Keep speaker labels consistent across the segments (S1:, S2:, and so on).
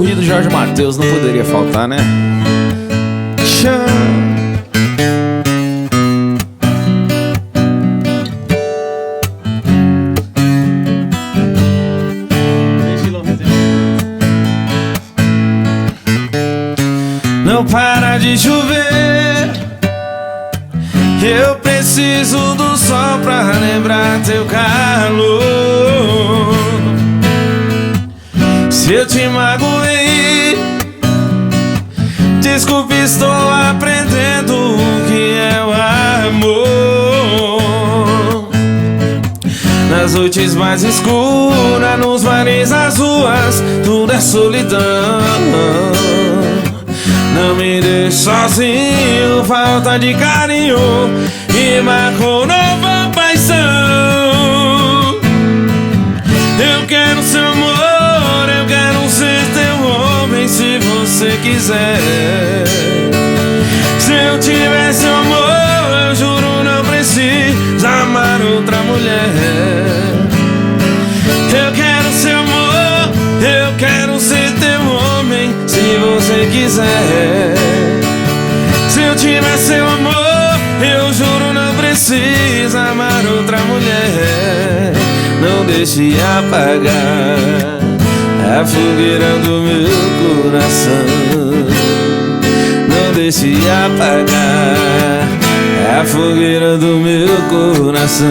S1: Burri do Jorge Mateus, não poderia faltar, né? Tchan. Não para de chover, eu preciso do sol pra lembrar teu calor. Se eu te magoei, desculpe, estou aprendendo o que é o amor. Nas noites mais escuras, nos bares, nas ruas, tudo é solidão. Não me deixe sozinho, falta de carinho e marcou nova paixão. Eu quero seu amor, eu quero ser teu homem se você quiser. Se eu tiver seu amor, eu juro não preciso amar outra mulher. Eu quero seu amor, eu quero ser teu homem se você quiser. Se eu tiver seu amor, eu juro não preciso amar outra mulher. Não deixe apagar a fogueira do meu coração. Não deixe apagar a fogueira do meu coração.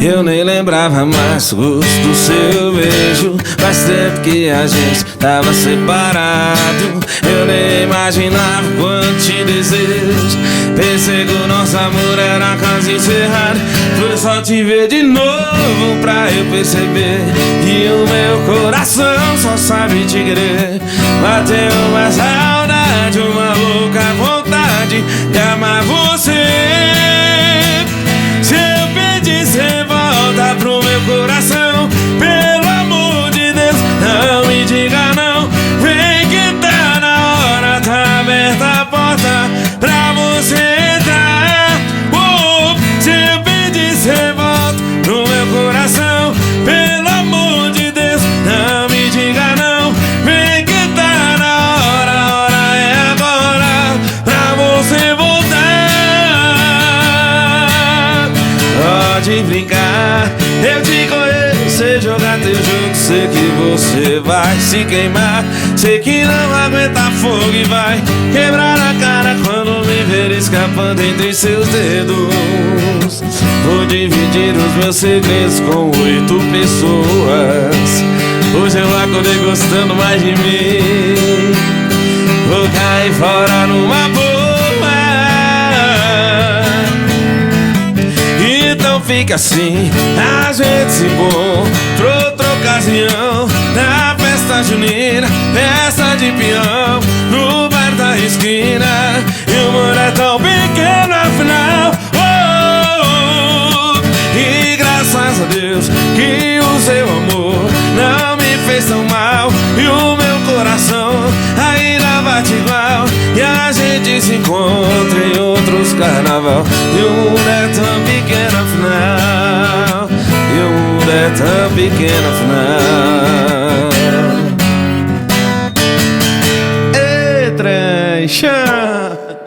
S1: Eu nem lembrava mais o gosto do seu beijo. Faz tempo que a gente tava separado. Eu nem imaginava quanto te desejo. Pensei que o nosso amor era quase encerrado. Foi só te ver de novo pra eu perceber que o meu coração só sabe te querer. Bateu uma saudade, uma louca vontade de amar você. Se eu pedisse volta pro meu coração, pelo amor de Deus, não me diga não. Vem que tá na hora, tá aberta a porta pra você entrar. Se eu pedisse volta pro meu coração, pelo amor de Deus, não me diga não. Vem que tá na hora, a hora é agora pra você voltar. Pode brincar, eu te conheço, sei jogar teu jogo, sei que você vai se queimar. Sei que não aguenta fogo e vai quebrar a cara quando me ver escapando entre seus dedos. Vou dividir os meus segredos com 8 pessoas. Hoje eu acordei gostando mais de mim. Vou cair fora numa boa. Então fica assim, a gente se encontra outra ocasião. Na festa junina, festa de peão, no bar da esquina. E o mundo é tão pequeno afinal. E graças a Deus que o seu amor não me fez tão mal. E o meu coração ainda bate igual. E a gente se encontra em outros carnaval. E o mundo é tão pequeno afinal. E o mundo é tão pequeno afinal. Ei, trem, chão.